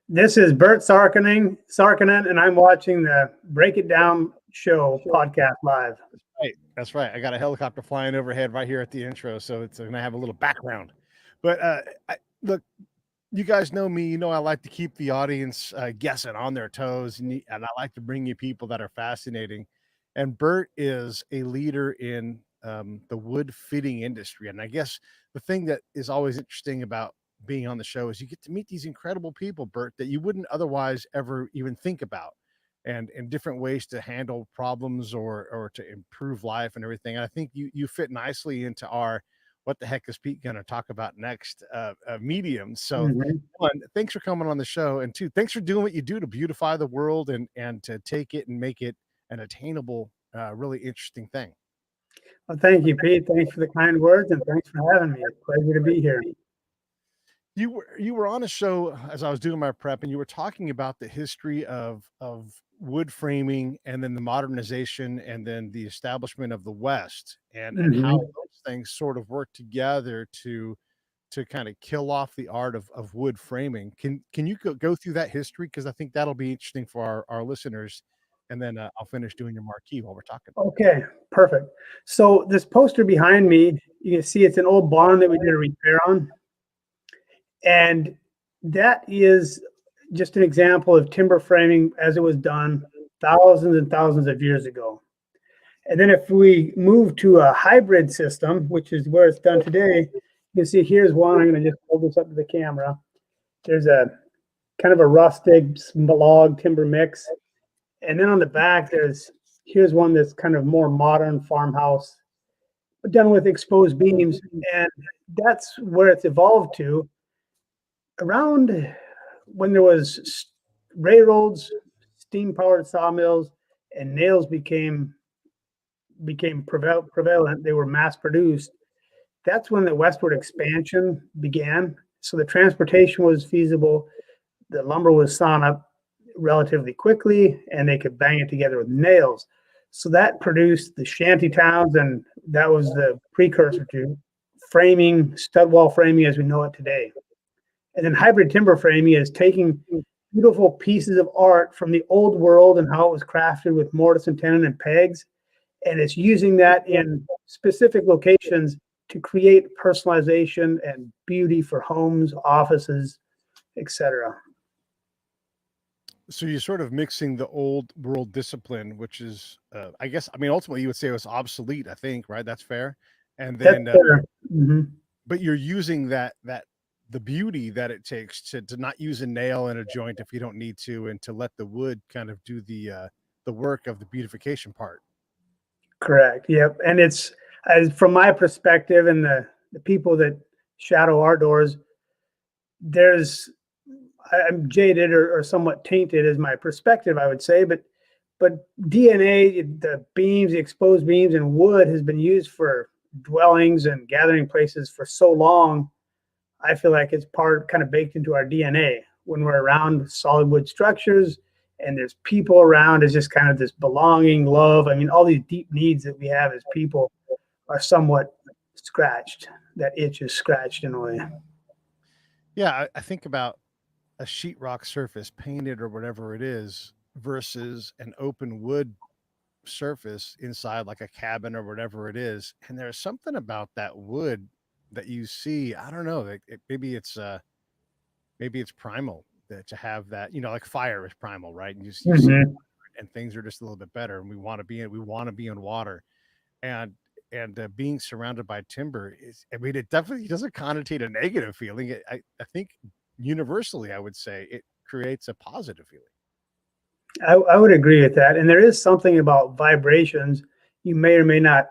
This is Bert Sarkkinen, and I'm watching the Break It Down Show podcast live. Right, that's right. I got a helicopter flying overhead right here at the intro, so it's going to have a little background. But look, you guys know me. You know I like to keep the audience guessing on their toes, and I like to bring you people that are fascinating. And Bert is a leader in the wood fitting industry, and I guess the thing that is always interesting about being on the show is you get to meet these incredible people, Bert, that you wouldn't otherwise ever even think about, and different ways to handle problems or to improve life and everything. And I think you fit nicely into our what the heck is Pete going to talk about next medium. So one, thanks for coming on the show, and two, thanks for doing what you do to beautify the world and to take it and make it an attainable, really interesting thing. Well, thank you, Pete. Thanks for the kind words, and thanks for having me. It's a pleasure to be here. You were on a show as I was doing my prep, and you were talking about the history of wood framing, and then the modernization, and then the establishment of the West, and how those things sort of work together to kind of kill off the art of wood framing. Can you go through that history? Because I think that'll be interesting for our listeners. And then I'll finish doing your marquee while we're talking. Okay, perfect. So this poster behind me, you can see it's an old barn that we did a repair on. And that is just an example of timber framing as it was done thousands and thousands of years ago. And then if we move to a hybrid system, which is where it's done today, you can see here's one. I'm going to just hold this up to the camera. There's a kind of a rustic log timber mix. And then on the back, here's one that's kind of more modern farmhouse, done with exposed beams. And that's where it's evolved to. Around when there was railroads, steam-powered sawmills, and nails became prevalent, they were mass-produced. That's when the westward expansion began. So the transportation was feasible. The lumber was sawn up relatively quickly, and they could bang it together with nails. So that produced the shanty towns, and that was the precursor to framing, stud wall framing as we know it today. And then hybrid timber framing is taking beautiful pieces of art from the old world and how it was crafted with mortise and tenon and pegs. And it's using that in specific locations to create personalization and beauty for homes, offices, etc. So you're sort of mixing the old world discipline, which is, I guess, I mean, ultimately you would say it was obsolete, I think, right? That's fair. And then, but you're using the beauty that it takes to not use a nail in a joint if you don't need to, and to let the wood kind of do the work of the beautification part. Correct. Yep. And it's, as from my perspective and the people that shadow our doors, I'm jaded or somewhat tainted as my perspective, I would say, but DNA, the beams, the exposed beams and wood has been used for dwellings and gathering places for so long. I feel like it's kind of baked into our DNA. When we're around solid wood structures and there's people around, it's just kind of this belonging, love. I mean, all these deep needs that we have as people are somewhat scratched. That itch is scratched in a way. Yeah, I think about a sheetrock surface painted or whatever it is versus an open wood surface inside like a cabin or whatever it is. And there's something about that wood that you see. I don't know, maybe it's primal to have that, like fire is primal, right? And you see and things are just a little bit better, and we want to be in water, and being surrounded by timber is, I mean, it definitely doesn't connotate a negative feeling. I think universally, I would say it creates a positive feeling. I would agree with that. And there is something about vibrations. You may or may not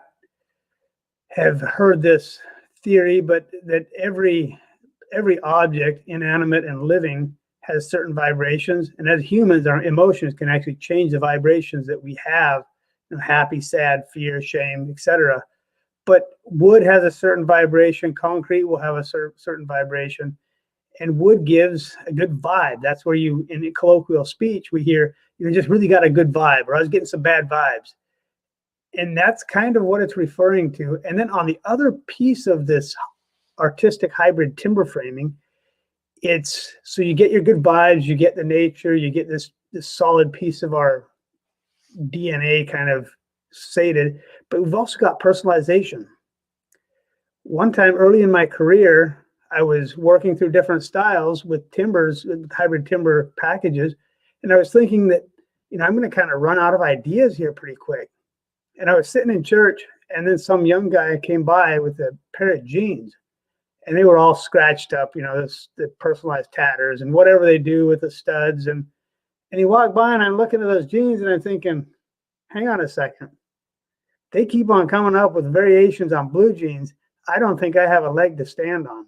have heard this theory, but that every object, inanimate and living, has certain vibrations. And as humans, our emotions can actually change the vibrations that we have, happy, sad, fear, shame, etc. But wood has a certain vibration. Concrete will have a certain vibration. And wood gives a good vibe. That's where in colloquial speech, we hear, you just really got a good vibe, or I was getting some bad vibes. And that's kind of what it's referring to. And then on the other piece of this artistic hybrid timber framing it's so you get your good vibes, you get the nature, you get this solid piece of our DNA kind of sated, but we've also got personalization. One time early in my career, I was working through different styles with timbers, with hybrid timber packages, and I was thinking that, I'm going to kind of run out of ideas here pretty quick. And I was sitting in church, and then some young guy came by with a pair of jeans, and they were all scratched up, the personalized tatters and whatever they do with the studs. And he walked by, and I'm looking at those jeans, and I'm thinking, hang on a second. They keep on coming up with variations on blue jeans. I don't think I have a leg to stand on.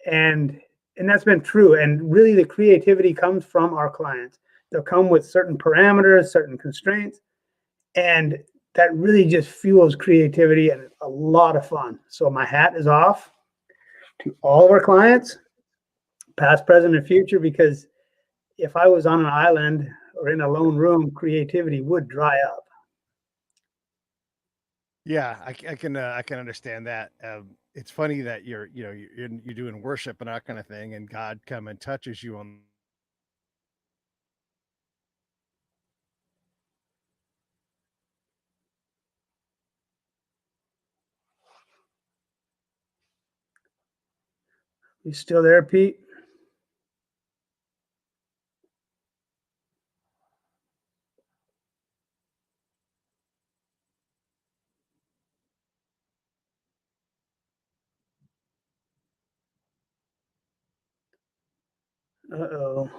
And that's been true. And really the creativity comes from our clients. They'll come with certain parameters, certain constraints, and that really just fuels creativity and a lot of fun. So my hat is off to all of our clients, past, present, and future, because if I was on an island or in a lone room, creativity would dry up. Yeah, I can understand that. It's funny that you're doing worship and that kind of thing, and God come and touches you on. You still there, Pete? Uh-oh.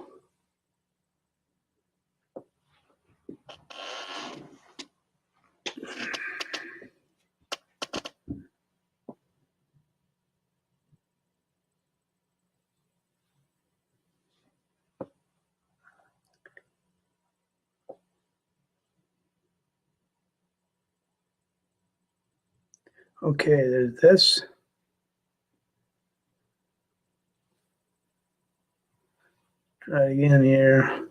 Okay, there's this. Try again here.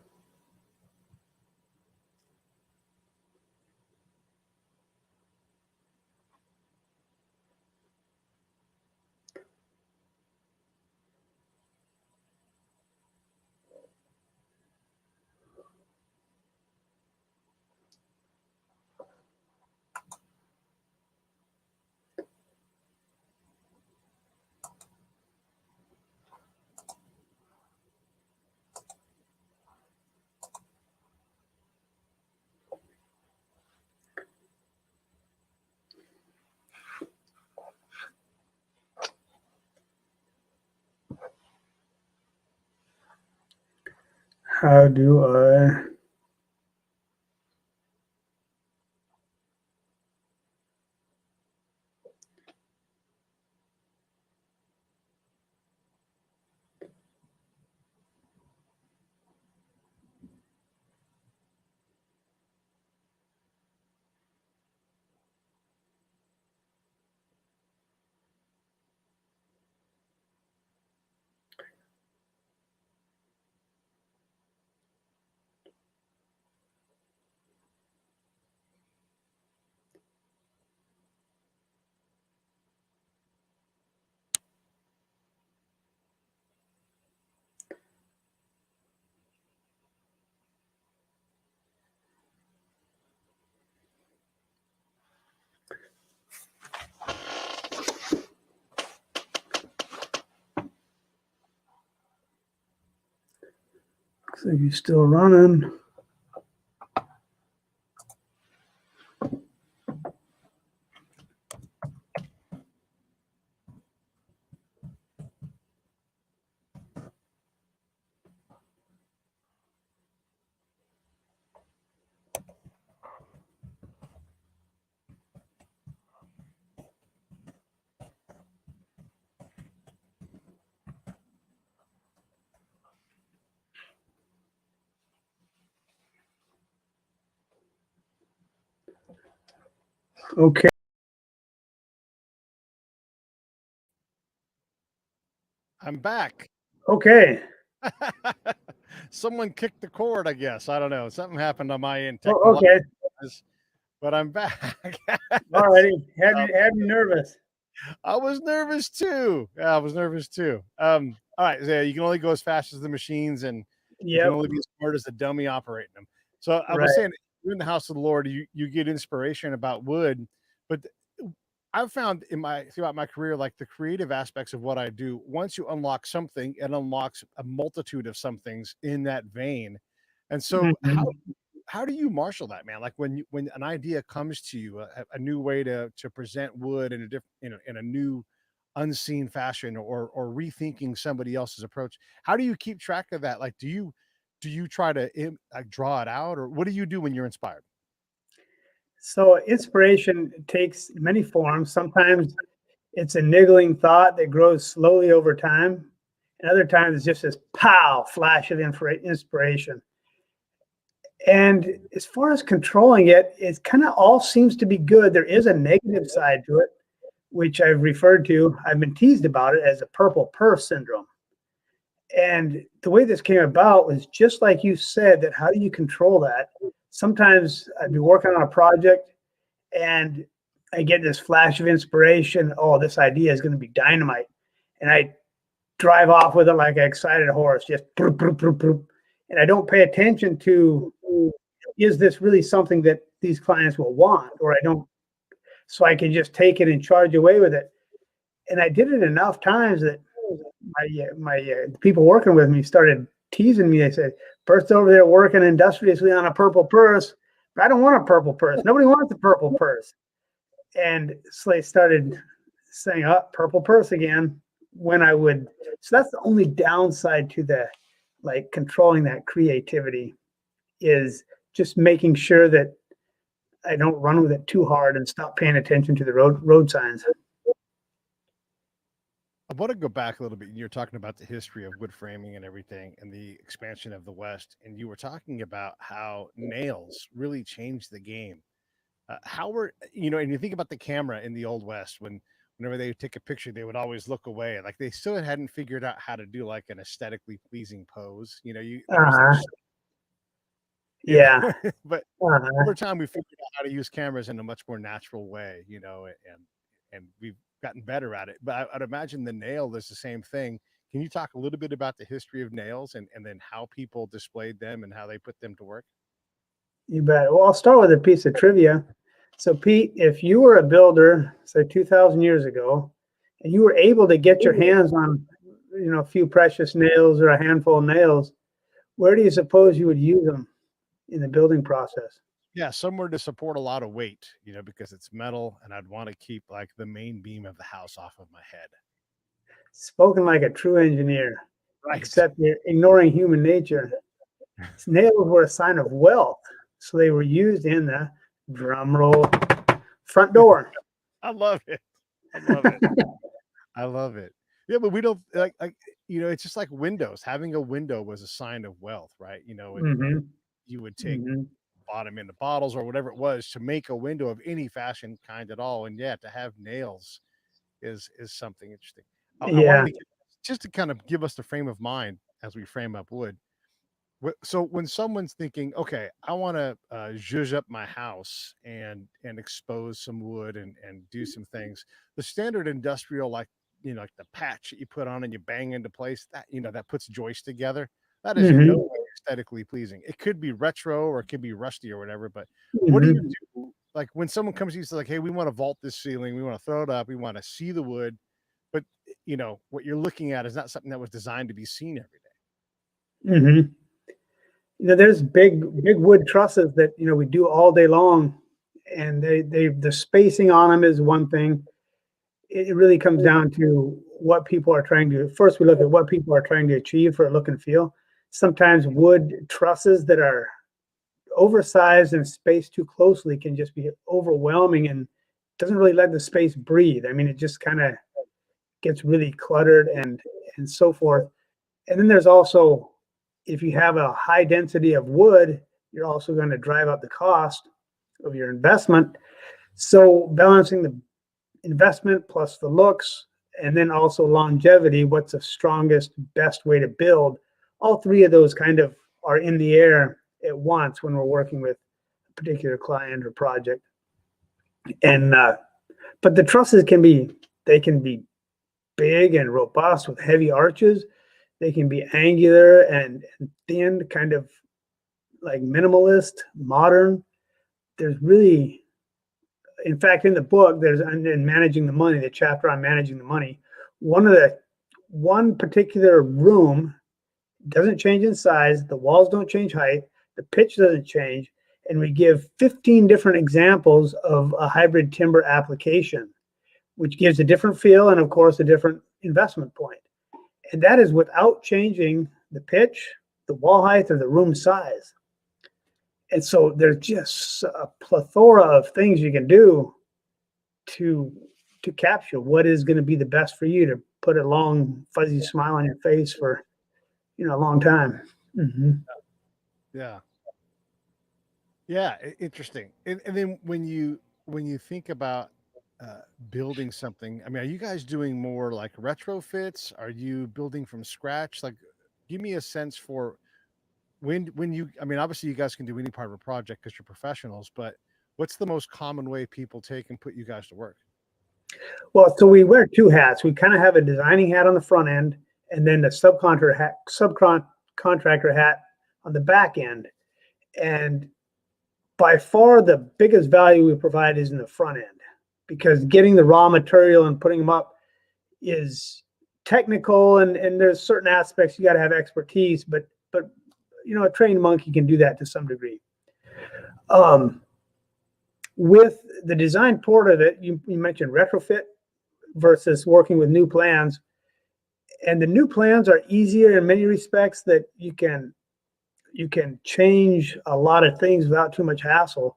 How do I? Looks like he's still running. Okay. I'm back. Okay. Someone kicked the cord, I guess. I don't know. Something happened on my end. Oh, okay. But I'm back. All righty. Had me nervous. I was nervous too. Yeah, I was nervous too. All right, so you can only go as fast as the machines, and you can Yep. only be as smart as the dummy operating them. So I was Right. saying, you're in the house of the Lord, you get inspiration about wood, but I've found throughout my career, like the creative aspects of what I do, once you unlock something, it unlocks a multitude of some things in that vein. And so Mhm. how do you marshal that, man? Like when an idea comes to you, a new way to present wood in a different in a new unseen fashion, or rethinking somebody else's approach. How do you keep track of that? Like, do you try to like draw it out, or what do you do when you're inspired? So inspiration takes many forms. Sometimes it's a niggling thought that grows slowly over time. And other times it's just this pow flash of inspiration. And as far as controlling it, it kind of all seems to be good. There is a negative side to it, which I've referred to. I've been teased about it as a purple purse syndrome. And the way this came about was just like you said, that how do you control that? Sometimes I'd be working on a project and I get this flash of inspiration. Oh, this idea is going to be dynamite. And I drive off with it like an excited horse, just broop, broop, broop, broop. And I don't pay attention to, is this really something that these clients will want? Or I don't, so I can just take it and charge away with it. And I did it enough times that my people working with me started teasing me. They said, Bert's over there working industriously on a purple purse, but I don't want a purple purse. Nobody wants a purple purse. And so they started saying, oh, purple purse again when I would. So that's the only downside to the like controlling that creativity is just making sure that I don't run with it too hard and stop paying attention to the road signs. I want to go back a little bit. You're talking about the history of wood framing and everything, and the expansion of the West, and you were talking about how nails really changed the game. How were and you think about the camera in the old West, whenever they would take a picture, they would always look away, like they still hadn't figured out how to do like an aesthetically pleasing pose. There was that, Uh-huh. you know, Yeah. but Uh-huh. over time we figured out how to use cameras in a much more natural way, and we've gotten better at it. But I'd imagine the nail is the same thing. Can you talk a little bit about the history of nails, and then how people displayed them and how they put them to work? You bet. Well, I'll start with a piece of trivia. So, Pete, if you were a builder, say 2,000 years ago, and you were able to get your hands on, a few precious nails or a handful of nails, where do you suppose you would use them in the building process? Yeah, somewhere to support a lot of weight, because it's metal, and I'd want to keep like the main beam of the house off of my head. Spoken like a true engineer, Right. except you're ignoring human nature. Nails were a sign of wealth, so they were used in the drum roll front door. I love it. I love it. I love it. Yeah, but we don't it's just like windows. Having a window was a sign of wealth, right? And Hmm. you would take Hmm. bottom into bottles or whatever it was to make a window of any fashion kind at all. And yeah, to have nails is something interesting. I Yeah. wanted to just to kind of give us the frame of mind as we frame up wood. So when someone's thinking, okay, I want to zhuzh up my house and expose some wood and do some things, the standard industrial, like like the patch that you put on and you bang into place, that that puts joists together, that is in no Hmm. way aesthetically pleasing. It could be retro or it could be rusty or whatever, but what do you Hmm. do like when someone comes to you and says like, hey, we want to vault this ceiling, we want to throw it up, we want to see the wood, but what you're looking at is not something that was designed to be seen every day. Hmm. There's big wood trusses that we do all day long, and the spacing on them is one thing. It really comes down to what people are trying to. First, we look at what people are trying to achieve for a look and feel. Sometimes wood trusses that are oversized and spaced too closely can just be overwhelming and doesn't really let the space breathe. I mean, it just kind of gets really cluttered and so forth. And then there's also, if you have a high density of wood, you're also going to drive up the cost of your investment. So balancing the investment plus the looks, and then also longevity, what's the strongest, best way to build? All three of those kind of are in the air at once when we're working with a particular client or project. And but the trusses they can be big and robust with heavy arches. They can be angular and thin, kind of like minimalist, modern. There's really, in fact, in the book, there's in managing the money, the chapter on managing the money. One particular room doesn't change in size, the walls don't change height, the pitch doesn't change, and we give 15 different examples of a hybrid timber application, which gives a different feel and, of course, a different investment point. And that is without changing the pitch, the wall height, or the room size. And so there's just a plethora of things you can do to capture what is going to be the best for you to put a long fuzzy smile on your face for a long time. Mm-hmm. Yeah. Yeah, interesting. And then when you think about building something, I mean, are you guys doing more like retrofits? Are you building from scratch? Like, give me a sense for when you. I mean, obviously, you guys can do any part of a project because you're professionals, but what's the most common way people take and put you guys to work? Well, so we wear two hats. We kind of have a designing hat on the front end, and then the subcontractor hat on the back end. And by far the biggest value we provide is in the front end, because getting the raw material and putting them up is technical, and there's certain aspects you got to have expertise, but a trained monkey can do that to some degree. With the design part of it, you mentioned retrofit versus working with new plans, and the new plans are easier in many respects, that you can change a lot of things without too much hassle.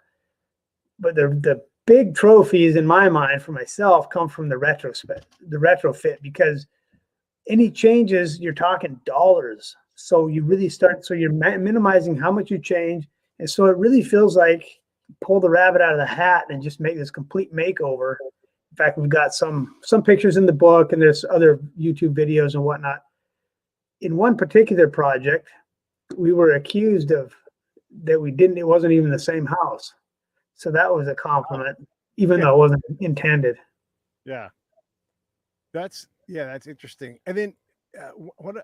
But the big trophies in my mind for myself come from the retrofit, because any changes, you're talking dollars. So you really you're minimizing how much you change. And so it really feels like pull the rabbit out of the hat and just make this complete makeover. In fact, we've got some pictures in the book, and there's other YouTube videos and whatnot. In one particular project, we were accused of that it wasn't even the same house. So that was a compliment, even though it wasn't intended. Yeah, that's interesting. And then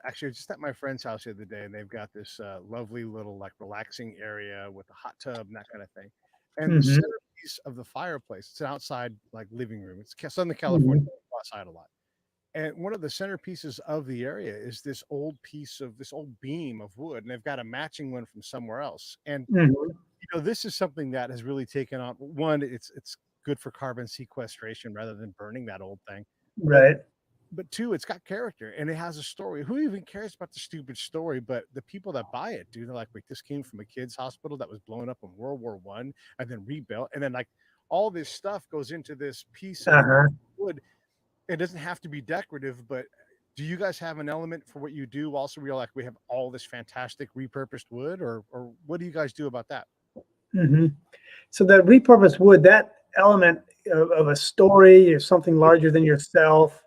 actually, I was just at my friend's house the other day, and they've got this lovely little like relaxing area with a hot tub and that kind of thing. And the Mm-hmm. centerpiece of the fireplace, it's an outside like living room. It's Southern California, Mm-hmm. outside a lot. And one of the centerpieces of the area is this old beam of wood, and they've got a matching one from somewhere else. And Mm-hmm. this is something that has really taken on. One, it's good for carbon sequestration rather than burning that old thing. But Right. two, it's got character and it has a story. Who even cares about the stupid story? But the people that buy it, dude, they're like, wait, this came from a kid's hospital that was blown up in World War I and then rebuilt. And then like all this stuff goes into this piece of Uh-huh. wood. It doesn't have to be decorative, but do you guys have an element for what you do also where you're like, we have all this fantastic repurposed wood, or what do you guys do about that? Mm-hmm. So the repurposed wood, that element of a story or something larger than yourself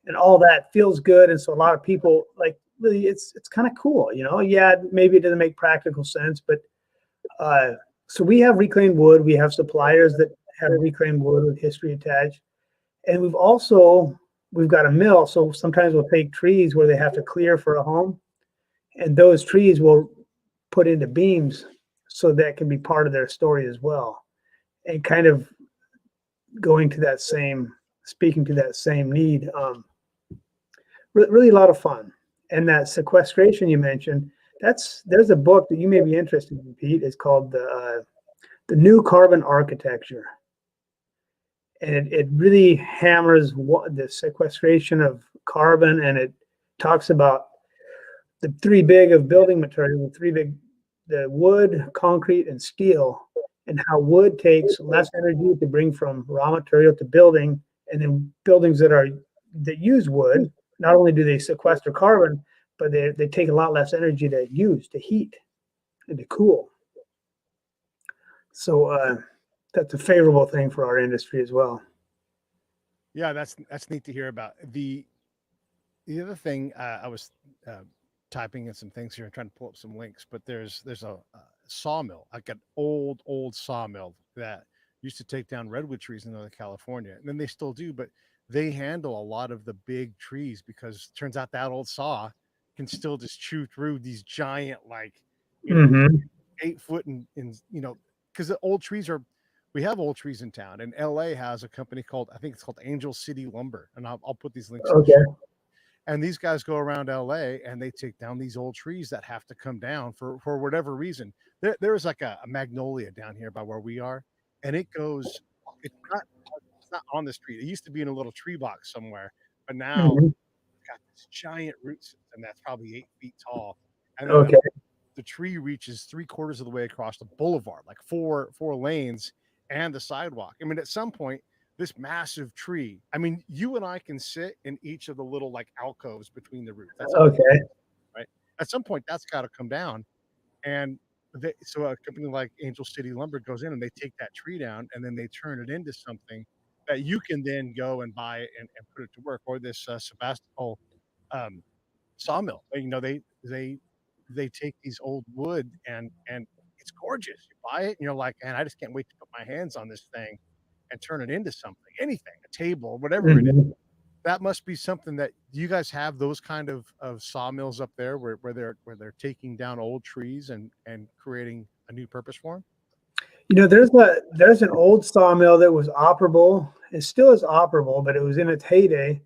and all that feels good. And so a lot of people like, really, it's kind of cool, Yeah, maybe it doesn't make practical sense, but so we have reclaimed wood. We have suppliers that have reclaimed wood with history attached. And we've got a mill. So sometimes we'll take trees where they have to clear for a home, and those trees will put into beams, so that can be part of their story as well. And kind of speaking to that same need, really a lot of fun. And that sequestration you mentioned, there's a book that you may be interested in, Pete. It's called the New Carbon Architecture. And it really hammers the sequestration of carbon, and it talks about the three big of building material, the wood, concrete, and steel, and how wood takes less energy to bring from raw material to building, and then buildings that use wood, not only do they sequester carbon, but they take a lot less energy to heat and to cool. So that's a favorable thing for our industry as well. Yeah, that's neat to hear about. The other thing, I was typing in some things here and trying to pull up some links, but there's a sawmill, like an old sawmill that used to take down redwood trees in Northern California, and then they still do, but they handle a lot of the big trees because it turns out that old saw can still just chew through these giant, like, 8 foot and because the old trees are, we have old trees in town, and LA has a company called, I think it's called Angel City Lumber, and I'll put these links in the Okay. show. And these guys go around LA and they take down these old trees that have to come down for whatever reason. There's like a magnolia down here by where we are, and it's not on the street. It used to be in a little tree box somewhere, but now Mhm. it's got this giant root system that's probably 8 feet tall. And then Okay. the tree reaches 3/4 of the way across the boulevard, like four lanes and the sidewalk. I mean, at some point, this massive tree, I mean, you and I can sit in each of the little like alcoves between the roots. That's how, Okay. right? At some point, that's got to come down. And so a company like Angel City Lumber goes in and they take that tree down and then they turn it into something that you can then go and buy and put it to work. Or this Sebastopol um, sawmill. They take these old wood and it's gorgeous. You buy it and you're like, man, I just can't wait to put my hands on this thing and turn it into something, anything, a table, whatever it is. Mhm. That must be something that you guys have, those kind of sawmills up there where they're taking down old trees and creating a new purpose for them. There's an old sawmill that was operable. It still is operable, but it was in its heyday,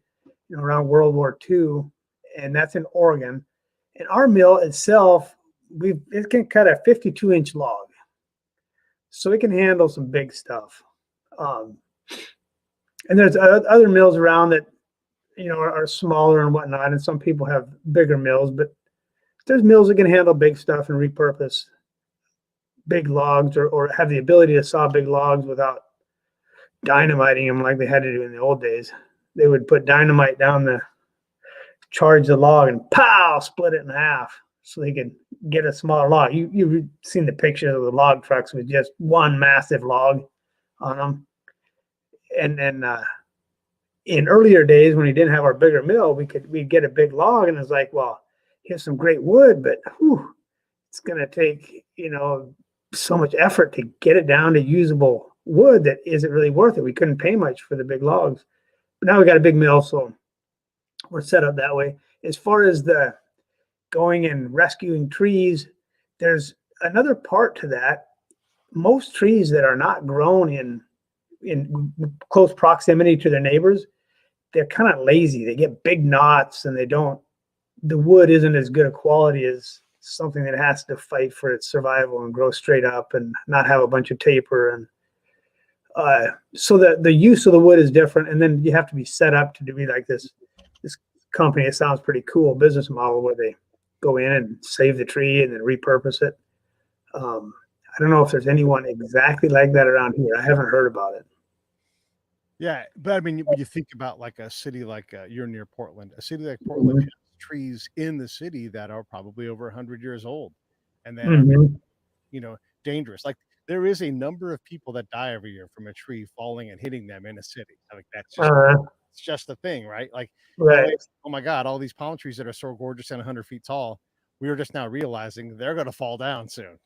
around World War II, and that's in Oregon. And our mill itself, it can cut a 52-inch log, so it can handle some big stuff. Um, and there's other mills around that are smaller and whatnot, and some people have bigger mills, but there's mills that can handle big stuff and repurpose big logs, or have the ability to saw big logs without dynamiting them like they had to do in the old days. They would put dynamite down charge the log and pow, split it in half so they could get a smaller log. You've seen the pictures of the log trucks with just one massive log on them. And then in earlier days when we didn't have our bigger mill, we'd get a big log and it's like, well, here's some great wood, but it's going to take, so much effort to get it down to usable wood that isn't really worth it. We couldn't pay much for the big logs. But now we got a big mill, so we're set up that way. As far as the going and rescuing trees, there's another part to that. Most trees that are not grown in close proximity to their neighbors, they're kind of lazy. They get big knots and the wood isn't as good a quality as something that has to fight for its survival and grow straight up and not have a bunch of taper. And so the use of the wood is different. And then you have to be set up to be like this company. It sounds pretty cool business model where they go in and save the tree and then repurpose it. I don't know if there's anyone exactly like that around here. I haven't heard about it. Yeah, but I mean, when you think about like a city like you're near Portland, a city like Portland has trees in the city that are probably over 100 years old, and then are dangerous. Like there is a number of people that die every year from a tree falling and hitting them in a city. Like that's just it's just a thing, right? Like, right. Oh my God, all these palm trees that are so gorgeous and 100 feet tall, we are just now realizing they're going to fall down soon.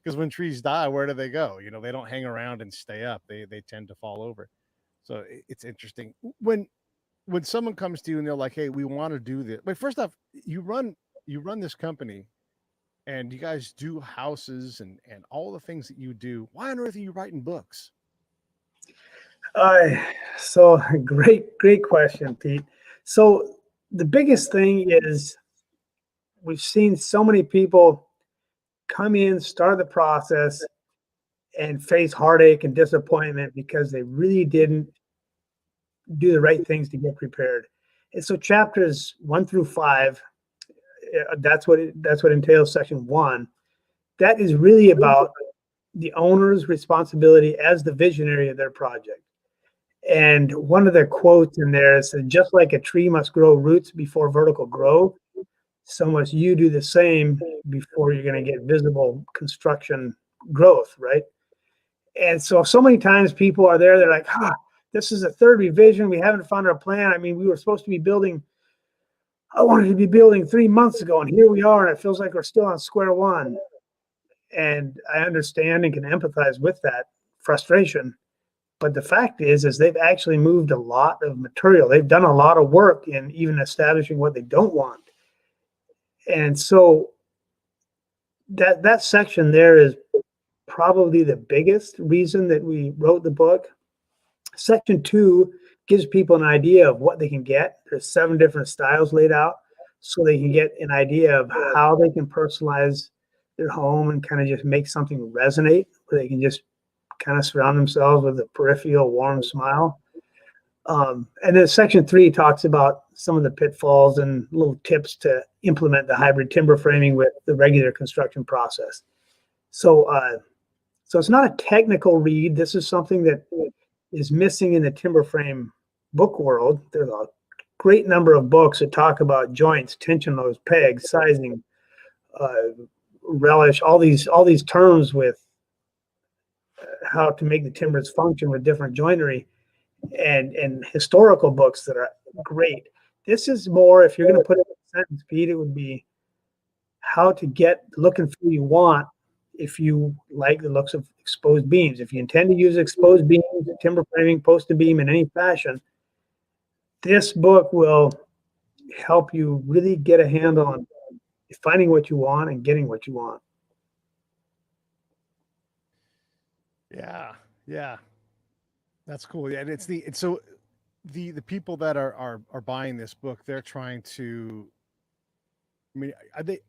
Because when trees die, where do they go? They don't hang around and stay up. They tend to fall over. So it's interesting when someone comes to you and they're like, "Hey, we want to do this." But first off, you run this company, and you guys do houses and all the things that you do. Why on earth are you writing books? So great question, Pete. So the biggest thing is we've seen so many people come in, start the process, and face heartache and disappointment because they really didn't do the right things to get prepared. And so chapters 1 through 5, that's what entails section 1. That is really about the owner's responsibility as the visionary of their project. And one of the quotes in there is, just like a tree must grow roots before vertical growth, so must you do the same before you're going to get visible construction growth, right? And so many times people are there, they're like, this is a third revision. We haven't found our plan. I mean, we were supposed to be building, I wanted to be building 3 months ago, and here we are, and it feels like we're still on square one. And I understand and can empathize with that frustration. But the fact is they've actually moved a lot of material. They've done a lot of work in even establishing what they don't want. And so that section there is probably the biggest reason that we wrote the book. Section 2 gives people an idea of what they can get. There's 7 different styles laid out so they can get an idea of how they can personalize their home and kind of just make something resonate, where they can just kind of surround themselves with a peripheral warm smile. And then section 3 talks about some of the pitfalls and little tips to implement the hybrid timber framing with the regular construction process. So it's not a technical read. This is something that is missing in the timber frame book world. There's a great number of books that talk about joints, tension loads, pegs, sizing, relish, all these terms with how to make the timbers function with different joinery, and historical books that are great. This is more, if you're going to put it in a sentence, Pete, it would be how to get the look and feel you want if you like the looks of exposed beams. If you intend to use exposed beams, timber framing, post to beam in any fashion, this book will help you really get a handle on finding what you want and getting what you want. Yeah, that's cool. Yeah, and it's so the people that are buying this book, they're trying to. I mean,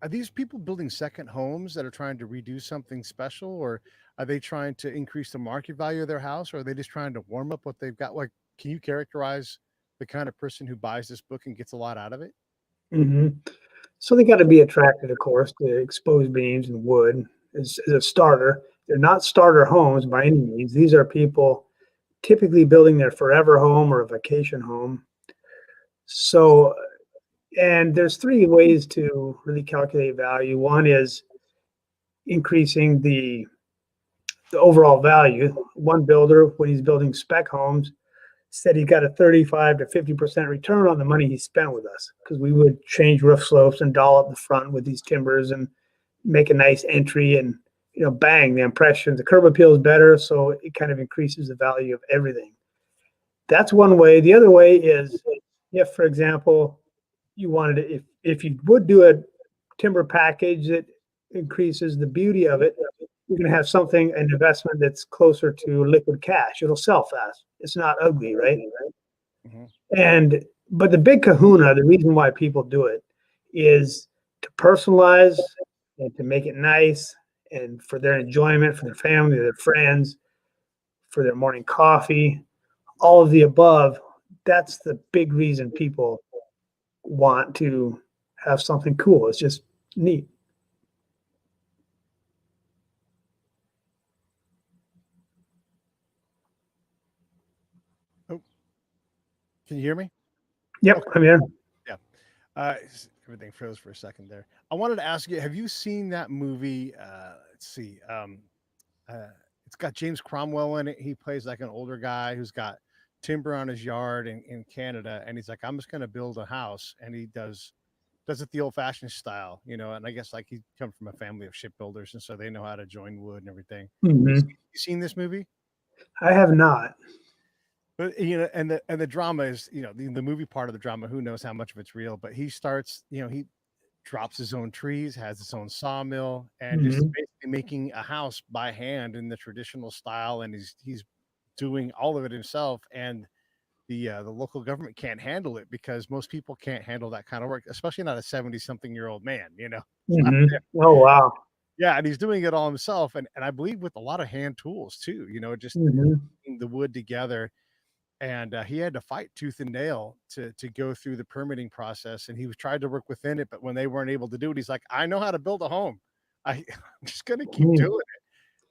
are these people building second homes that are trying to redo something special, or are they trying to increase the market value of their house, or are they just trying to warm up what they've got? Like, can you characterize the kind of person who buys this book and gets a lot out of it? Mm-hmm. So they got to be attracted, of course, to exposed beams and wood as a starter. They're not starter homes by any means. These are people typically building their forever home or a vacation home. So, and there's 3 ways to really calculate value. One is increasing the overall value. One builder, when he's building spec homes, said he got a 35 to 50% return on the money he spent with us, because we would change roof slopes and dollop the front with these timbers and make a nice entry, and bang, the impression, the curb appeal is better, so it kind of increases the value of everything. That's one way. The other way is if, for example, you wanted to, if you would do a timber package that increases the beauty of it, you're going to have something, an investment that's closer to liquid cash. It'll sell fast. It's not ugly, right? Mm-hmm. But the big kahuna, the reason why people do it is to personalize and to make it nice and for their enjoyment, for their family, their friends, for their morning coffee, all of the above. That's the big reason people want to have something cool. It's just neat. Oh, can you hear me? Yep, okay. I'm here. Yeah. Everything froze for a second there. I wanted to ask you, have you seen that movie? Let's see. It's got James Cromwell in it. He plays like an older guy who's got timber on his yard in Canada, and he's like, I'm just going to build a house, and he does it the old-fashioned style, and I guess like he come from a family of shipbuilders, and so they know how to join wood and everything. Mm-hmm. You seen this movie? I have not. But and the drama is, the movie part of the drama, who knows how much of it's real, but he starts, he drops his own trees, has his own sawmill, and just basically making a house by hand in the traditional style, and he's doing all of it himself, and the local government can't handle it because most people can't handle that kind of work, especially not a 70-something-year-old man, Mm-hmm. Oh, wow. Yeah, and he's doing it all himself, and I believe with a lot of hand tools too, just putting the wood together. And he had to fight tooth and nail to go through the permitting process, and he was tried to work within it, but when they weren't able to do it, he's like, I know how to build a home. I'm just going to keep doing it.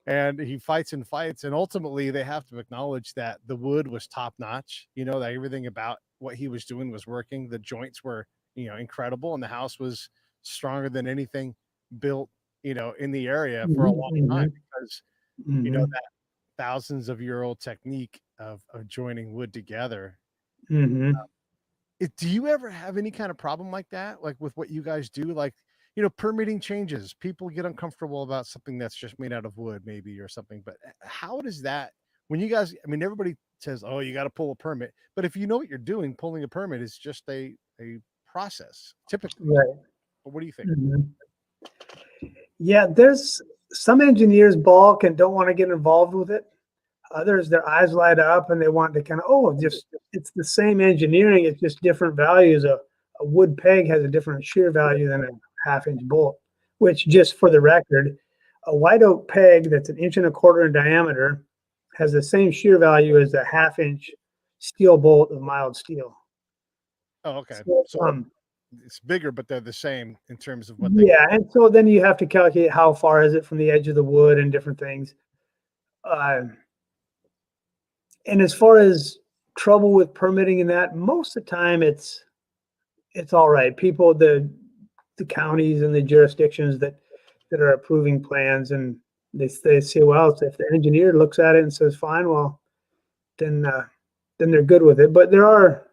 And he fights and fights, and ultimately they have to acknowledge that the wood was top notch, that everything about what he was doing was working. The joints were, incredible, and the house was stronger than anything built, in the area for a long time, because that thousands of year old technique of joining wood together. Do you ever have any kind of problem like that, like with what you guys do? Like, permitting changes, people get uncomfortable about something that's just made out of wood, maybe, or something, but how does that when you guys, I mean, everybody says, "Oh, you got to pull a permit," but if you know what you're doing, pulling a permit is just a process typically. Right. But what do you think? Mhm. Yeah, there's some engineers balk and don't want to get involved with it. Others, their eyes light up and they want to kind of, oh, just it's the same engineering, it's just different values. A wood peg has a different shear value than a half-inch bolt, which, just for the record, a white oak peg that's 1.25 inches in diameter has the same shear value as a half-inch steel bolt of mild steel. Oh, okay. So, So it's bigger, but they're the same in terms of what they. yeah, and so then you have to calculate how far is it from the edge of the wood and different things. And as far as trouble with permitting and that, most of the time it's all right. People, the counties and the jurisdictions that are approving plans, and they say, well, if the engineer looks at it and says fine, well, then they're good with it. But there are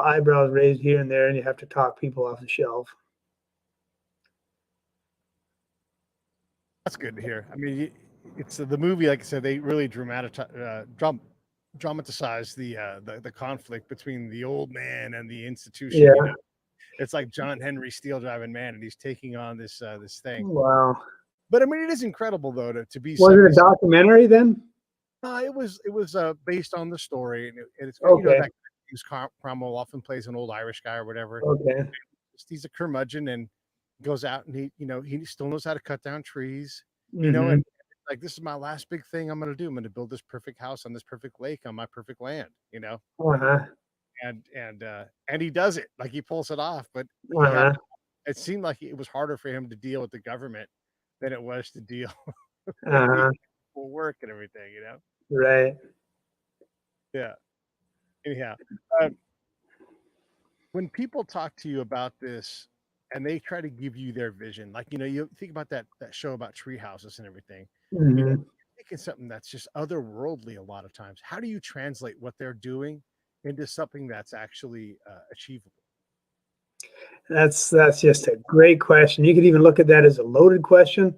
eyebrows raised here and there, and you have to talk people off the shelf. That's good to hear. I mean, it's the movie. Like I said, they really dramatize the conflict between the old man and the institution. Yeah. You know, it's like John Henry Steel driving man, and he's taking on this thing. Wow. But I mean, it is incredible though to be. Was it a documentary then? It was based on the story, and it's Okay. you know that Cromwell often plays an old Irish guy or whatever. Okay. He's a curmudgeon and goes out and he still knows how to cut down trees. You know, Mhm. and like, this is my last big thing I'm going to do. I'm going to build this perfect house on this perfect lake on my perfect land. You know, Uh-huh. and he does it, like he pulls it off. But Uh-huh. it seemed like it was harder for him to deal with the government than it was to deal with Uh-huh. work and everything. You know, Right. yeah. Anyhow, uh, when people talk to you about this and they try to give you their vision, like, you know, you think about that show about tree houses and everything, you know, Mhm. thinking something that's just otherworldly a lot of times. How do you translate what they're doing into something that's actually achievable? That's just a great question. You could even look at that as a loaded question,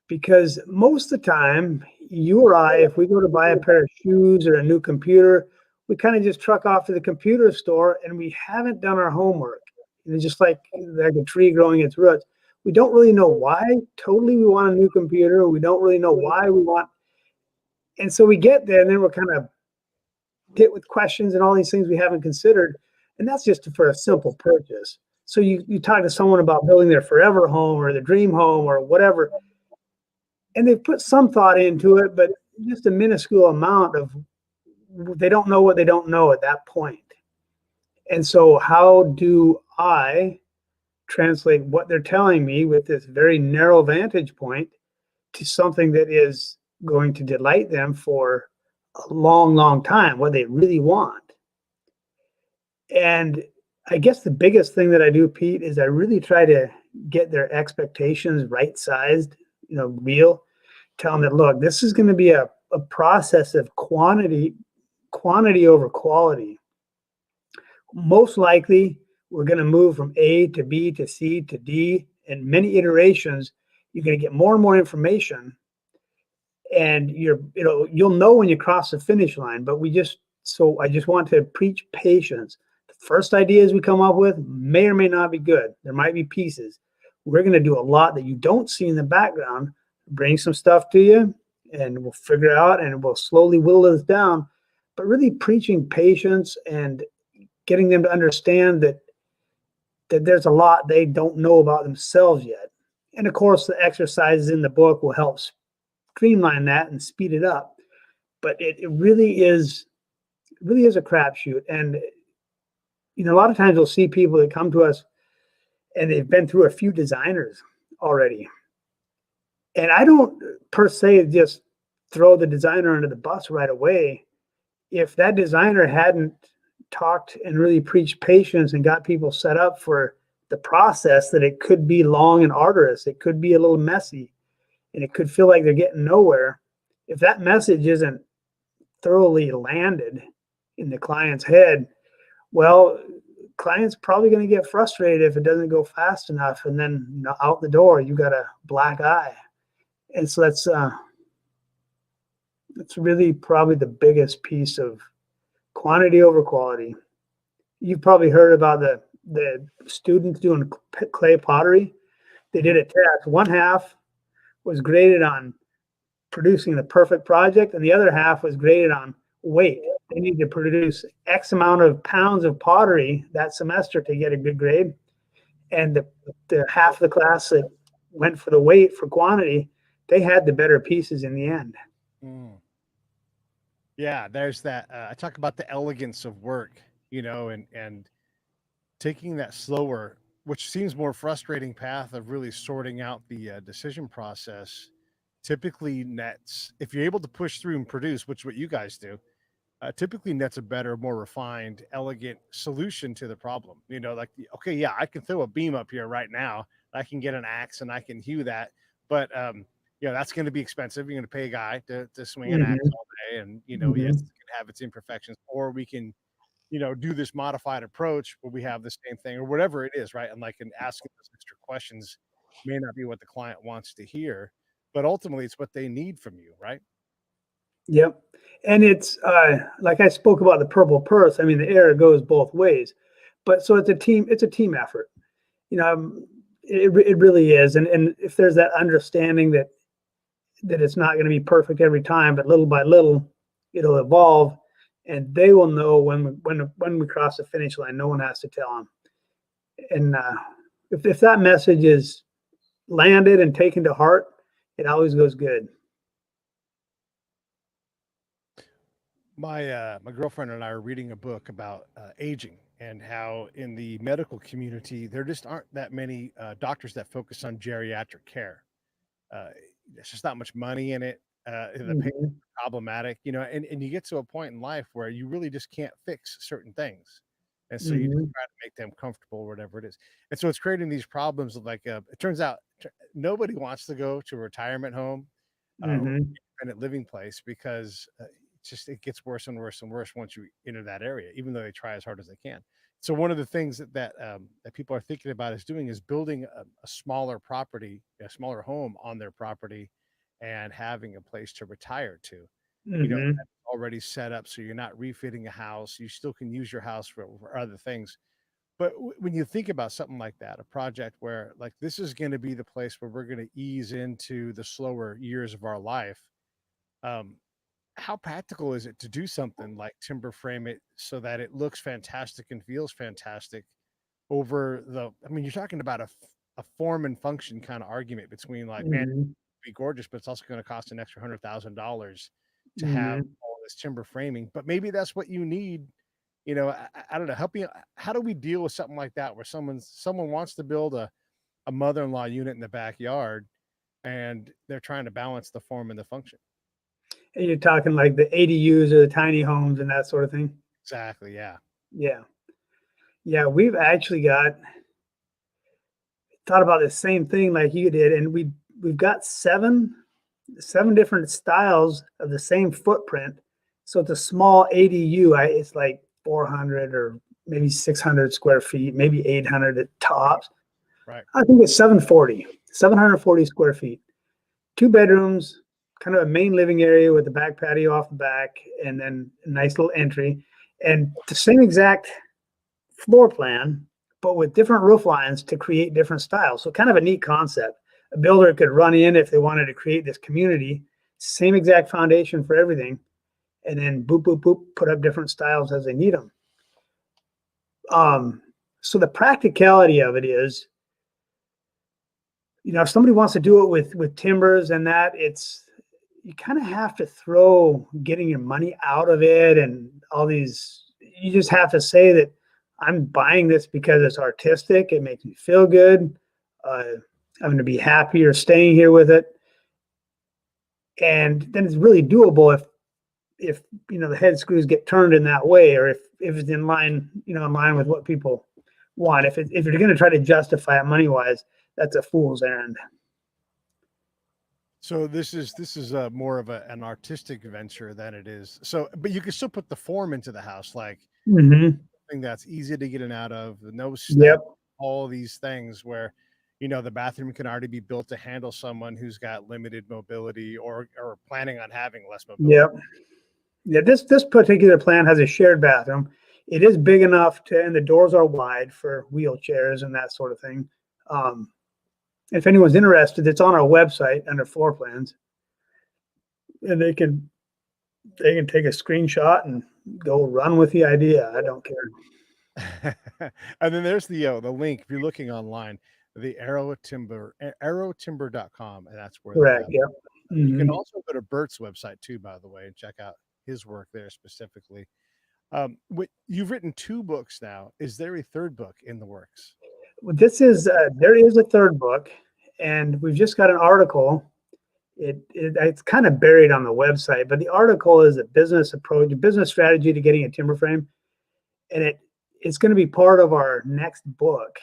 because most of the time, you or I, if we go to buy a pair of shoes or a new computer, we kind of just truck off to the computer store and we haven't done our homework. And it's just like a tree growing its roots. We don't really know why totally we want a new computer. We don't really know why we want. And so we get there and then we're kind of hit with questions and all these things we haven't considered. And that's just for a simple purchase. So you talk to someone about building their forever home or the dream home or whatever, and they've put some thought into it, but just a minuscule amount of, they don't know what they don't know at that point. And so how do I translate what they're telling me with this very narrow vantage point to something that is going to delight them for a long, long time, what they really want? And I guess the biggest thing that I do, Pete, is I really try to get their expectations right sized, real. Tell them that, look, this is going to be a process of quantity over quality. Most likely, we're going to move from A to B to C to D, and many iterations. You're going to get more and more information, and you'll know when you cross the finish line. But I just want to preach patience. The first ideas we come up with may or may not be good. There might be pieces. We're going to do a lot that you don't see in the background. Bring some stuff to you, and we'll figure it out, and we'll slowly whittle this down. But really preaching patience and getting them to understand that there's a lot they don't know about themselves yet. And of course, the exercises in the book will help streamline that and speed it up. But it really is a crapshoot. And a lot of times we'll see people that come to us and they've been through a few designers already. And I don't per se just throw the designer under the bus right away. If that designer hadn't talked and really preached patience and got people set up for the process, that it could be long and arduous, it could be a little messy, and it could feel like they're getting nowhere. If that message isn't thoroughly landed in the client's head, well, client's probably going to get frustrated if it doesn't go fast enough, and then out the door you got a black eye. And so It's really probably the biggest piece of quantity over quality. You've probably heard about the students doing clay pottery. They did a test. One half was graded on producing the perfect project, and the other half was graded on weight. They need to produce X amount of pounds of pottery that semester to get a good grade. And the half of the class that went for the weight for quantity, they had the better pieces in the end. Mm. Yeah, there's that. I talk about the elegance of work, and taking that slower, which seems more frustrating path of really sorting out the decision process. Typically, nets, if you're able to push through and produce, which is what you guys do, typically nets a better, more refined, elegant solution to the problem. Like, okay, yeah, I can throw a beam up here right now. I can get an axe and I can hew that, but that's going to be expensive. You're going to pay a guy to swing an axe Mm-hmm. all day, and yes, Mm-hmm. it can have its imperfections. Or we can, do this modified approach where we have the same thing or whatever it is, right? And like, and asking those extra questions may not be what the client wants to hear, but ultimately it's what they need from you, right? Yep. And it's like I spoke about the purple purse. I mean, the air goes both ways, but so it's a team effort. It really is. And if there's that understanding that it's not going to be perfect every time, but little by little, it'll evolve, and they will know when we cross the finish line. No one has to tell them. And if that message is landed and taken to heart, it always goes good. My girlfriend and I are reading a book about aging and how in the medical community there just aren't that many doctors that focus on geriatric care. Uh, there's just not much money in it. The pain is Mm-hmm. problematic, and you get to a point in life where you really just can't fix certain things. And so you just Mm-hmm. try to make them comfortable, whatever it is. And so it's creating these problems of like, it turns out nobody wants to go to a retirement home or Mm-hmm. independent living place because it gets worse and worse and worse once you enter that area, even though they try as hard as they can. So one of the things that people are thinking about is doing is building a smaller property, a smaller home on their property, and having a place to retire to. Mm-hmm. That's already set up so you're not refitting a house. You still can use your house for other things. But when you think about something like that, a project where like this is going to be the place where we're going to ease into the slower years of our life, um, how practical is it to do something like timber frame it so that it looks fantastic and feels fantastic over I mean, you're talking about a form and function kind of argument between like, man, Mm-hmm. be gorgeous, but it's also going to cost an extra $100,000 to have Mm-hmm. all this timber framing. But maybe that's what you need. I don't know. Help me. How do we deal with something like that where someone wants to build a mother-in-law unit in the backyard and they're trying to balance the form and the function? And you're talking like the ADUs or the tiny homes and that sort of thing. Exactly. Yeah. Yeah. Yeah. We've actually thought about the same thing like you did, and we've got seven different styles of the same footprint. So it's a small ADU. It's like 400 or maybe 600 square feet, maybe 800 at tops. Right. I think it's 740 square feet. Two bedrooms, kind of a main living area with the back patio off the back, and then a nice little entry. And the same exact floor plan, but with different roof lines to create different styles. So kind of a neat concept. A builder could run in if they wanted to create this community, same exact foundation for everything, and then boop, boop, boop, put up different styles as they need them. So the practicality of it is, if somebody wants to do it with timbers and that, you kind of have to throw getting your money out of it and all these. You just have to say that I'm buying this because it's artistic. It makes me feel good. Uh, I'm going to be happier staying here with it, and then it's really doable if the head screws get turned in that way, or if it's in line with what people want. If you're going to try to justify it money wise, that's a fool's errand. So this is more of an artistic venture than it is. So, but you can still put the form into the house, like Mm-hmm. thing that's easy to get in out of, no step, Yep. all these things where, the bathroom can already be built to handle someone who's got limited mobility or planning on having less mobility. Yep. Yeah, this particular plan has a shared bathroom. It is big enough and the doors are wide for wheelchairs and that sort of thing. If anyone's interested, it's on our website under floor plans, and they can take a screenshot and go run with the idea. I don't care. And then there's the link if you're looking online, the arrowtimber.com, and that's where Correct. Yep. You can also go to Bert's website too, by the way, and check out his work there specifically. You've written 2 books now. Is there a 3rd book in the works? This is there is a 3rd book, and we've just got an article. It's kind of buried on the website, but the article is a business approach, a business strategy to getting a timber frame, and it's going to be part of our next book,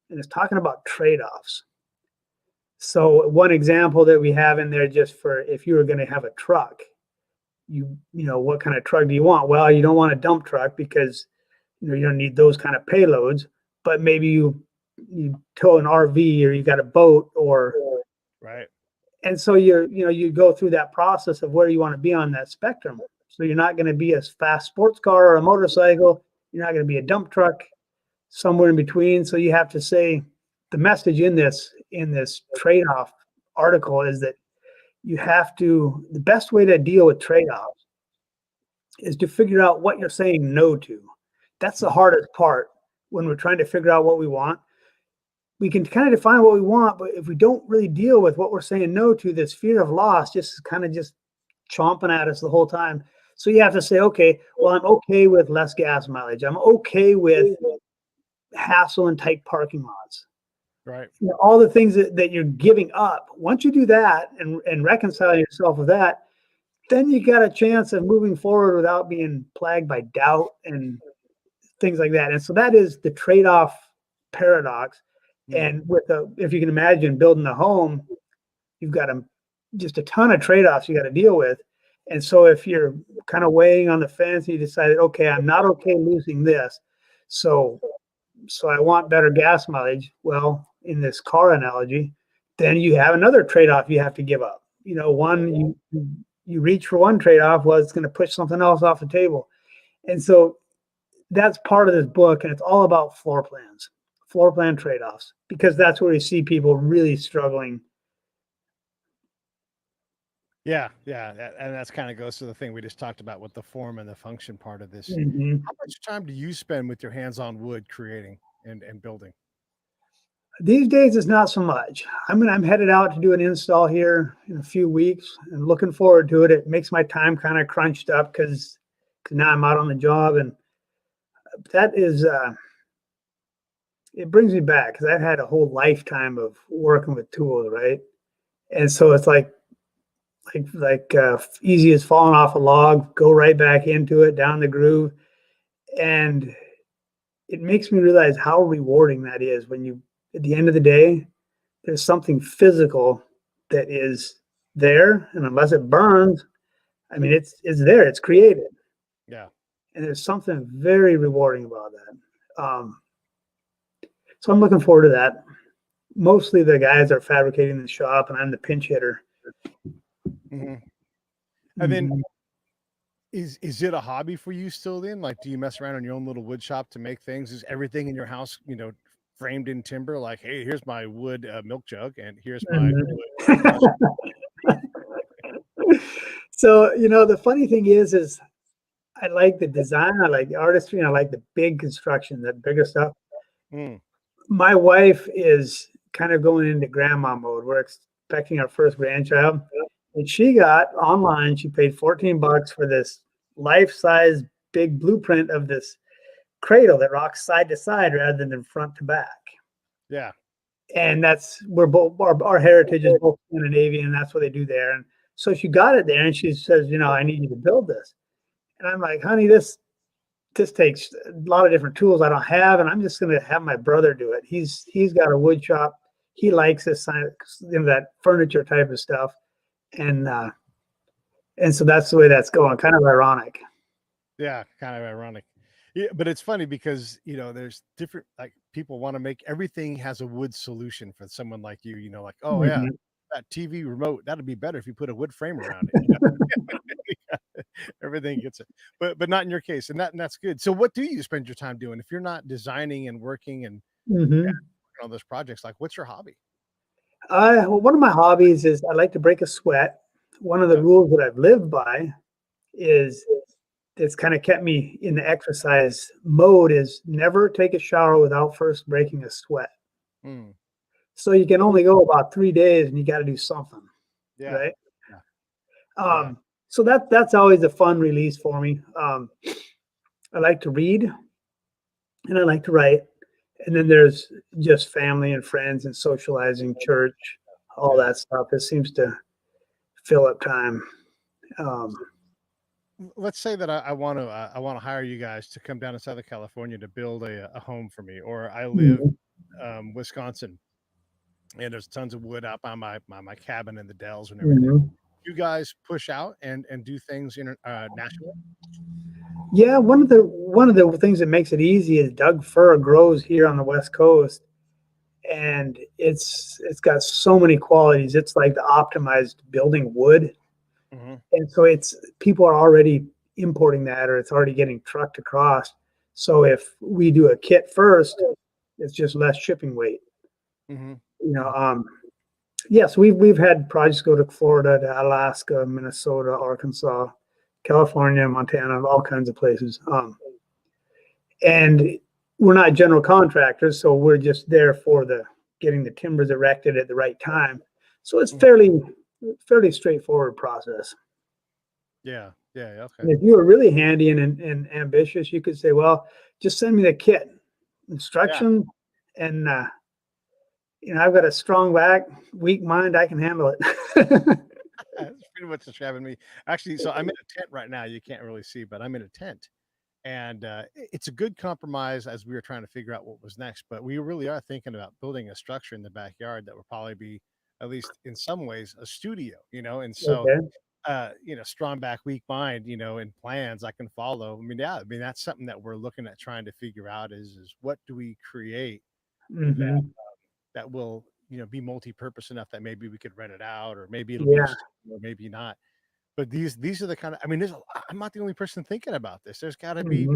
and it's talking about trade-offs. So one example that we have in there, just for if you were going to have a truck, you know, what kind of truck do you want? Well, you don't want a dump truck because you don't need those kind of payloads, but maybe you tow an RV or you got a boat or right. And so you go through that process of where you want to be on that spectrum. So you're not going to be a fast sports car or a motorcycle. You're not going to be a dump truck, somewhere in between. So you have to say the message in this trade-off article is that the best way to deal with trade-offs is to figure out what you're saying no to. That's the hardest part when we're trying to figure out what we want. We can kind of define what we want, but if we don't really deal with what we're saying no to, this fear of loss just chomping at us the whole time. So you have to say, okay, well, I'm okay with less gas mileage. I'm okay with hassle and tight parking lots. Right. All the things that you're giving up. Once you do that and reconcile yourself with that, then you got a chance of moving forward without being plagued by doubt and things like that. And so that is the trade-off paradox. And if you can imagine building a home, you've got just a ton of trade-offs you got to deal with. And so if you're kind of weighing on the fence and you decided, okay, I'm not okay losing this, so I want better gas mileage. Well, in this car analogy, then you have another trade-off you have to give up. One, you reach for one trade-off, well, it's going to push something else off the table. And so that's part of this book, and it's all about floor plan trade-offs, because that's where you see people really struggling. Yeah. And that's kind of goes to the thing we just talked about with the form and the function part of this. Mm-hmm. How much time do you spend with your hands on wood creating and building? These days, it's not so much. I'm headed out to do an install here in a few weeks and looking forward to it. It makes my time kind of crunched up because now I'm out on the job, and that is it brings me back because I've had a whole lifetime of working with tools, right? And so it's like easy as falling off a log, go right back into it, down the groove. And it makes me realize how rewarding that is when you, at the end of the day, there's something physical that is there. And unless it burns, I mean, it's there, it's created. Yeah. And there's something very rewarding about that. So I'm looking forward to that. Mostly the guys are fabricating the shop and I'm the pinch hitter. Mm-hmm. And then is it a hobby for you still then? Like, do you mess around in your own little wood shop to make things? Is everything in your house, framed in timber? Like, hey, here's my wood milk jug and here's my wood. So, the funny thing is I like the design, I like the artistry, and I like the big construction, that bigger stuff. My wife is kind of going into grandma mode. We're expecting our first grandchild. And she got online, she paid $14 for this life-size big blueprint of this cradle that rocks side to side rather than front to back. Yeah. And we're both, our heritage is both Scandinavian, and that's what they do there. And so she got it there and she says, I need you to build this. And I'm like, honey, this takes a lot of different tools I don't have, and I'm just going to have my brother do it. He's got a wood shop. He likes this that furniture type of stuff. And so that's the way that's going. Kind of ironic. Yeah, kind of ironic. Yeah, but it's funny because there's different like people want to make everything has a wood solution for someone like you. Like, oh yeah, Mhm. that TV remote that'd be better if you put a wood frame around it. Everything gets it, but not in your case, and that's good. So, what do you spend your time doing if you're not designing and working and Mhm. on those projects? Like, what's your hobby? Well, one of my hobbies is I like to break a sweat. One of the Okay. rules that I've lived by is that's kind of kept me in the exercise mode is never take a shower without first breaking a sweat. Mm, So you can only go about 3 days and you got to do something, yeah, right? yeah, yeah. So that's always a fun release for me. I like to read and I like to write. And then there's just family and friends and socializing, church, all Yeah. that stuff. It seems to fill up time. Um, Let's say that I want to hire you guys to come down to Southern California to build a home for me, or I live mhm, Wisconsin, and there's tons of wood out by my cabin in the dells and everything. mhm. You guys push out and do things nationally. Yeah, one of the things that makes it easy is Doug fir grows here on the West Coast, and it's got so many qualities. It's like the optimized building wood, Hmm. and so it's people are already importing that, or it's already getting trucked across. So if we do a kit first, it's just less shipping weight. Hmm. You know, Hmm. yes, we've had projects go to Florida, to Alaska, Minnesota, Arkansas, California, Montana, all kinds of places. And we're not general contractors, so we're just there for the getting the timbers erected at the right time. So it's fairly straightforward process. Yeah, yeah, yeah, okay. And if you were really handy and ambitious, you could say, well, just send me the kit, Yeah, instruction, and I've got a strong back, weak mind, I can handle it. that's pretty much describing me. Actually, so I'm in a tent right now. You can't really see, but I'm in a tent. And it's a good compromise as we were trying to figure out what was next. But we really are thinking about building a structure in the backyard that will probably be, at least in some ways, a studio. And so, Okay. strong back, weak mind, and plans I can follow. I mean, yeah, I mean, that's something that we're looking at trying to figure out is what do we create that Hmm. will, be multi-purpose enough that maybe we could rent it out, or maybe it'll be a Yeah. studio, maybe not. But these are the kind of, I mean, I'm not the only person thinking about this. There's got to be Hmm.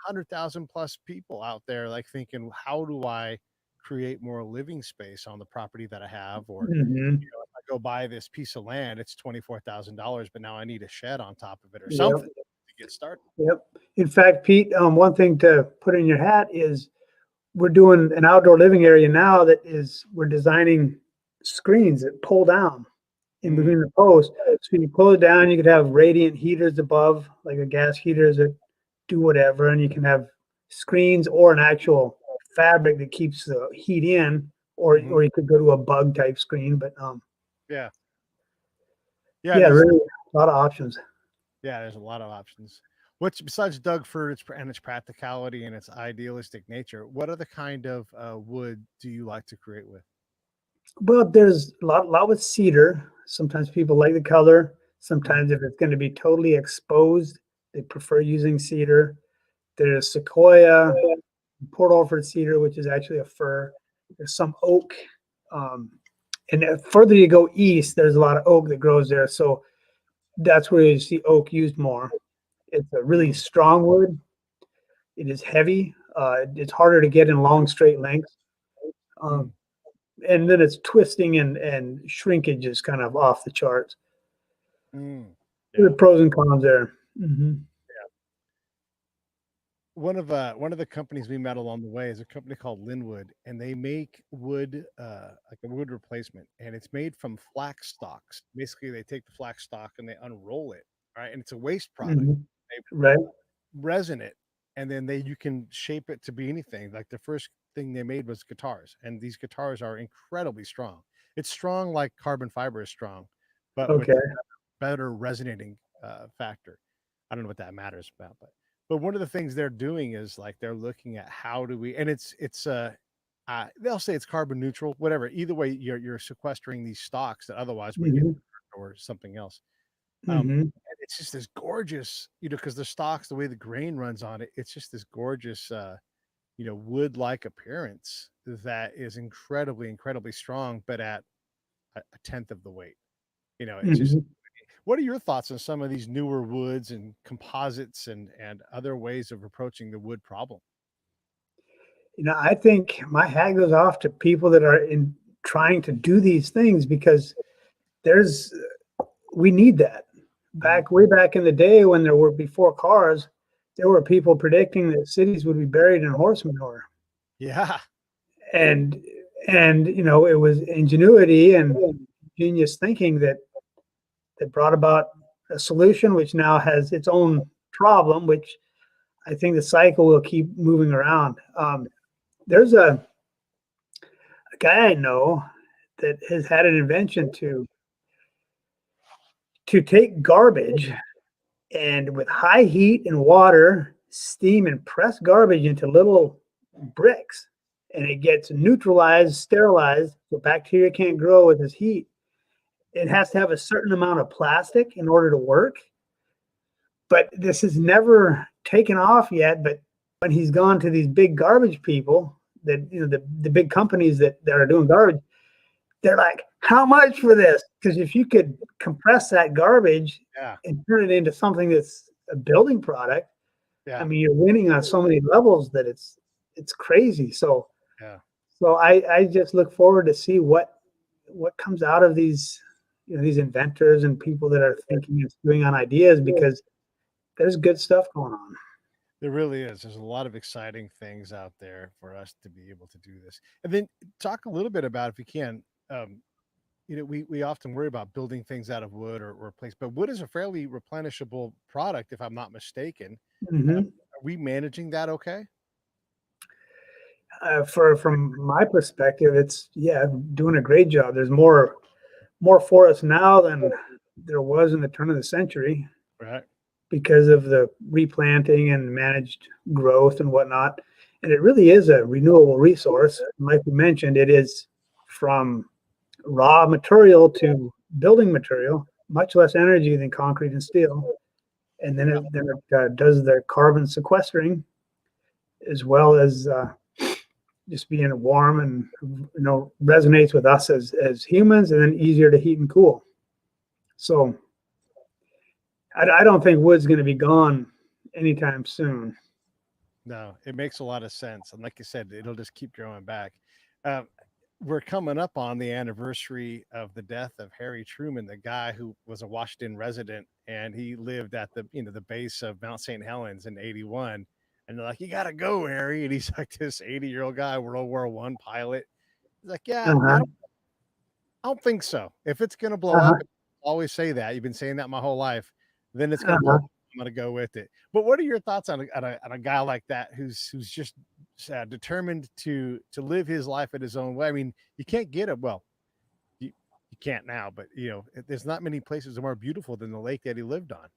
100,000 plus people out there like thinking, how do I create more living space on the property that I have? Or, Hmm. if I go buy this piece of land, it's $24,000, but now I need a shed on top of it or Yep. something to get started. Yep. In fact, Pete, one thing to put in your hat is we're doing an outdoor living area now that is we're designing screens that pull down in Mm, between the posts. So you pull it down, you could have radiant heaters above, like a gas heaters that do whatever, and you can have screens or an actual fabric that keeps the heat in, hmm. or you could go to a bug type screen. But Yeah. Yeah. yeah, really a lot of options. Yeah, there's a lot of options. What's besides Doug for its practicality and its idealistic nature? What other kind of wood do you like to create with? Well, there's a lot with cedar. Sometimes people like the color. Mhm. Sometimes if it's going to be totally exposed, they prefer using cedar. There's sequoia, Port Orford cedar, which is actually a fir. There's some oak. Um, and the further you go east, there's a lot of oak that grows there. So that's where you see oak used more. It's a really Mm, strong wood. It is heavy. It's harder to get in long straight lengths. mm, Um, and then it's twisting and shrinkage is kind of off the charts. mm. The Yeah. pros and cons there. Hmm. One of the companies we met along the way is a company called Linwood, and they make wood, like a wood replacement, and it's made from flax stalks. Basically, they take the flax stalk and they unroll it, right? And it's a waste product. Hmm. They Right. resin it, and then you can shape it to be anything. Like the first thing they made was guitars, and these guitars are incredibly strong. It's strong like carbon fiber is strong, but with Okay. better resonating factor. I don't know what that matters about, but one of the things they're doing is like they're looking at how do we, and they'll say it's carbon neutral, whatever. Either way, you're sequestering these stocks that otherwise would get Hmm. or something else. Um, Hmm. it's just this gorgeous, because the stalks, the way the grain runs on it, it's just this gorgeous, wood-like appearance that is incredibly, incredibly strong, but at a tenth of the weight. It's just. Mhm. What are your thoughts on some of these newer woods and composites and other ways of approaching the wood problem? I think my hat goes off to people that are in trying to do these things because there's we need that. Mhm. Way back in the day when there were before cars, there were people predicting that cities would be buried in horse manure. Yeah. And it was ingenuity and genius thinking that brought about a solution which now has its own problem, which I think the cycle will keep moving around. There's a guy I know that has had an invention to take garbage and with high heat and water, steam and press garbage into little bricks, and it gets neutralized, sterilized, so bacteria can't grow with this heat. It has to have a certain amount of plastic in order to work. But this has never taken off yet. But when he's gone to these big garbage people, that the big companies that are doing garbage, they're like, how much for this? Because if you could compress that garbage Yeah. and turn it into something that's a building product, I Yeah. mean, you're winning on so many levels that it's crazy. So Yeah. I just look forward to see what comes out of these these inventors and people that are thinking and doing on ideas, because there's good stuff going on. There really is. There's a lot of exciting things out there for us to be able to do this. And then talk a little bit about, if you can, um, we often worry about building things out of wood or place, but wood is a fairly replenishable product, if I'm not mistaken. Hmm. Are we managing that okay? From my perspective, it's yeah, doing a great job. There's more for us now than there was in the turn of the century Right. because of the replanting and managed growth and whatnot. And it really is a renewable resource. Like we mentioned, it is from raw material to building material, much less energy than concrete and steel. And then Yeah. it does the carbon sequestering as well as just being warm and resonates with us as humans, and then easier to heat and cool. So I don't think wood's going to be gone anytime soon. No, it makes a lot of sense. And like you said, it'll just keep growing back. Uh, we're coming up on the anniversary of the death of Harry Truman, the guy who was a Washington resident, and he lived at the base of Mount St. Helens in 81. And they're like, you got to go, Harry. And he's like this 80-year-old guy, World War I pilot. He's like, yeah, Uh-huh. I don't think so. If it's going to blow up, Uh-huh. always say that. You've been saying that my whole life. Then it's going to blow Uh-huh. up. I'm going to go with it. But what are your thoughts on a guy like that who's just determined to live his life in his own way? I mean, you can't get it. Well, you can't now, but there's not many places that are more beautiful than the lake that he lived on.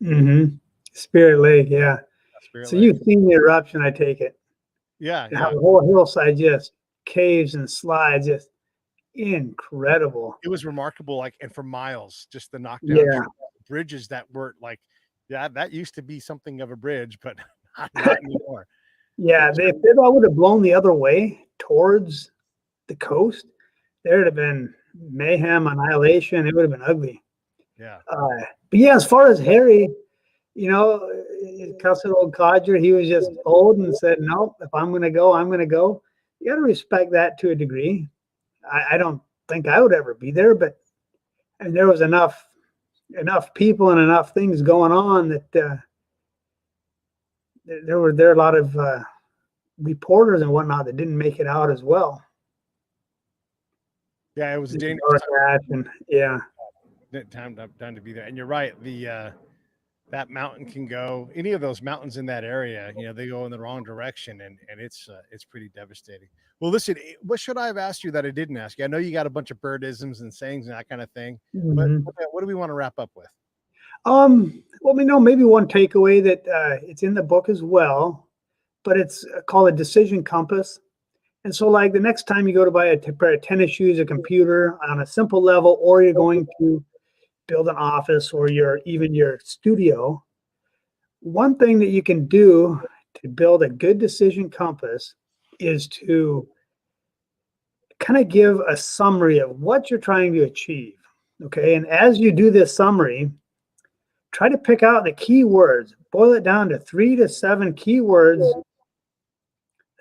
Mm-hmm. Spirit Lake, yeah. Spirit So Lake. you've seen the eruption, I take it. Yeah, And how yeah. the whole hillside just caves and slides, just incredible. It was remarkable, like, and for miles, just the knockdown Yeah. bridges that weren't like, yeah, that used to be something of a bridge, but not anymore. It Yeah, was if they all would have blown the other way towards the coast, there'd have been mayhem, annihilation. It would have been ugly. yeah, But yeah, as far as Harry, cussed old codger, he was just old and said, "No, if I'm going to go, I'm going to go." You got to respect that to a degree. I don't think I would ever be there, but and there was enough people and enough things going on that there were a lot of reporters and whatnot that didn't make it out as well. yeah. It was a dangerous Dark patch and yeah. time to be there. And you're right. That mountain can go, any of those mountains in that area, they go in the wrong direction, and it's pretty devastating. Well, listen, what should I have asked you that I didn't ask you? I know you got a bunch of bird-isms and sayings and that kind of thing, but Mhm. what do we want to wrap up with? Well, we know maybe one takeaway that it's in the book as well, but it's called a decision compass. And so, like the next time you go to buy a pair of tennis shoes, a computer on a simple level, or you're going to build an office or even your studio, one thing that you can do to build a good decision compass is to kind of give a summary of what you're trying to achieve. Okay. And as you do this summary, try to pick out the key words, boil it down to 3 to 7 keywords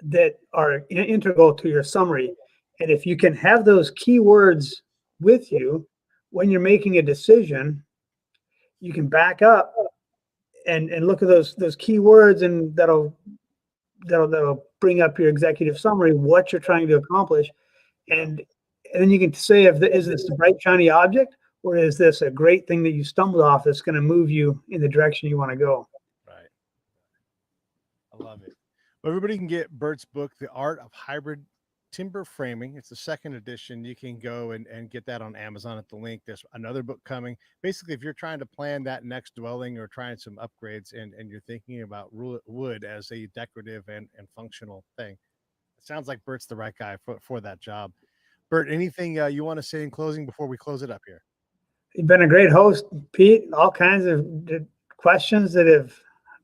that are integral to your summary. And if you can have those keywords with you when you're making a decision, you can back up and look at those keywords, and that'll bring up your executive summary, what you're trying to accomplish. And then you can say, is this a bright, shiny object, or is this a great thing that you stumbled off that's going to move you in the direction you want to go? Right. I love it. Well, everybody can get Bert's book, The Art of Hybrid Timber Framing. It's the 2nd edition. You can go and get that on Amazon at the link. There's another book coming. Basically, if you're trying to plan that next dwelling or trying some upgrades and you're thinking about wood as a decorative and functional thing, it sounds like Bert's the right guy for that job. Bert, anything you want to say in closing before we close it up here? You've been a great host, Pete. All kinds of questions that have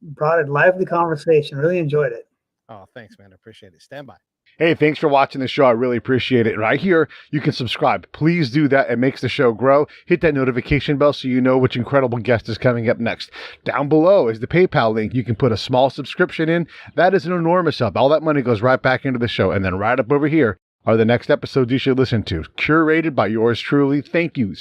brought a lively conversation. Really enjoyed it. Oh, thanks, man. I appreciate it. Stand by. Hey, thanks for watching the show. I really appreciate it. Right here, you can subscribe. Please do that. It makes the show grow. Hit that notification bell so you know which incredible guest is coming up next. Down below is the PayPal link. You can put a small subscription in. That is an enormous help. All that money goes right back into the show. And then right up over here are the next episodes you should listen to, curated by yours truly. Thank you